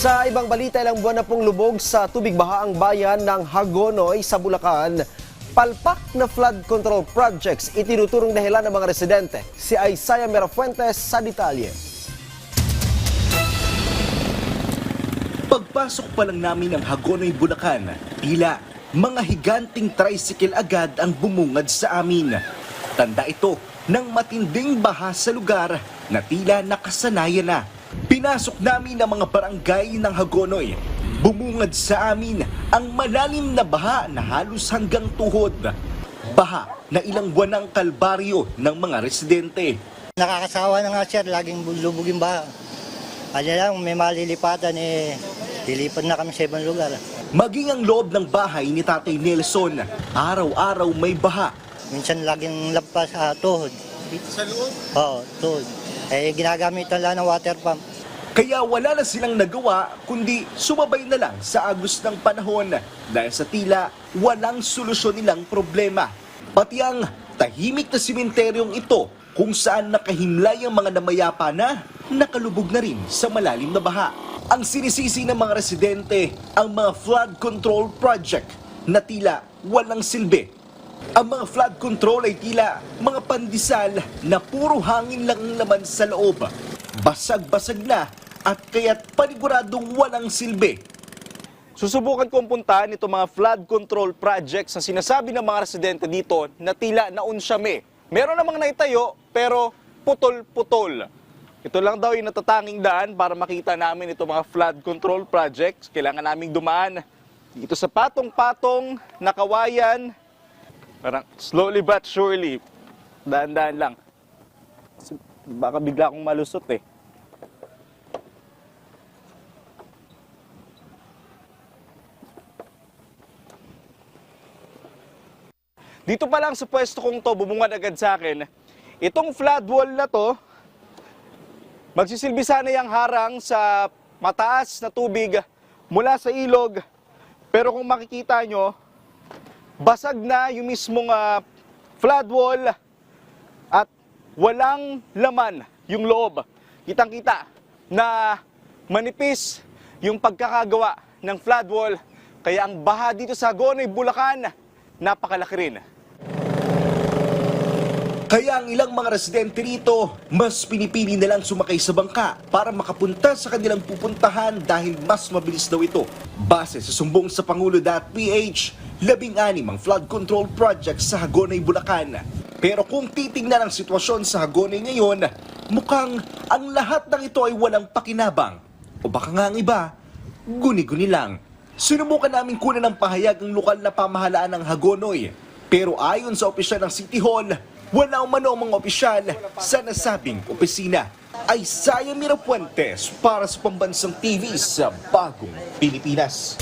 Sa ibang balita, ilang buwan na pong lubog sa tubig baha ang bayan ng Hagonoy sa Bulacan. Palpak na flood control projects itinuturong dahilan ng mga residente. Si Isaiah Merafuentes sa detalye. Pagpasok pa lang namin ng Hagonoy, Bulacan, tila mga higanting tricycle agad ang bumungad sa amin. Tanda ito ng matinding baha sa lugar na tila nakasanayan na. Pinasok namin ang mga barangay ng Hagonoy. Bumungad sa amin ang malalim na baha na halos hanggang tuhod. Baha na ilang buwan ng kalbaryo ng mga residente. Nakakasawa na nga sir, laging lubog yung baha. Ano lang, may malilipatan lilipad na kami sa ibang lugar. Maging ang loob ng bahay ni Tatay Nelson, araw-araw may baha. Minsan laging lampas tuhod. Sa loob? Oo, tuhod. Ginagamit lang ng water pump. Kaya wala na silang nagawa kundi sumabay na lang sa agos ng panahon dahil sa tila walang solusyon nilang problema. Pati ang tahimik na simenteryong ito kung saan nakahimlay ang mga namayapa na nakalubog na rin sa malalim na baha. Ang sinisisi ng mga residente ang mga flood control project na tila walang silbi. Ang mga flood control ay tila mga pandesal na puro hangin lang ang laman sa loob. Basag-basag na at kaya't paniguradong walang silbi. Susubukan kong puntahan itong mga flood control projects na sinasabi ng mga residente dito na tila naunsyame. Meron namang naitayo pero putol-putol. Ito lang daw yung natatanging daan para makita namin itong mga flood control projects. Kailangan naming dumaan dito sa patong-patong na kawayan. Parang slowly but surely, daan-daan lang. Baka bigla akong malusot eh. Dito pa lang sa pwesto kong to, bumungad agad sa akin. Itong flood wall na to, magsisilbi sana yung harang sa mataas na tubig mula sa ilog. Pero kung makikita nyo, basag na yung mismong flood wall at walang laman yung loob. Kitang-kita na manipis yung pagkakagawa ng flood wall. Kaya ang baha dito sa Hagonoy, Bulacan, napakalaki rin. Kaya ang ilang mga residente rito, mas pinipili na lang sumakay sa bangka para makapunta sa kanilang pupuntahan dahil mas mabilis daw ito. Base sa sumbong sa Pangulo.ph, 16 ang flood control projects sa Hagonoy, Bulacan. Pero kung titingnan ang sitwasyon sa Hagonoy ngayon, mukhang ang lahat ng ito ay walang pakinabang. O baka nga ang iba, guni-guni lang. Sinubukan namin kunan ng pahayag ang lokal na pamahalaan ng Hagonoy. Pero ayon sa opisyal ng City Hall, wala umano ang mga opisyal sa nasabing opisina. Isaiah Merafuentes para sa Pambansang TV sa Bagong Pilipinas.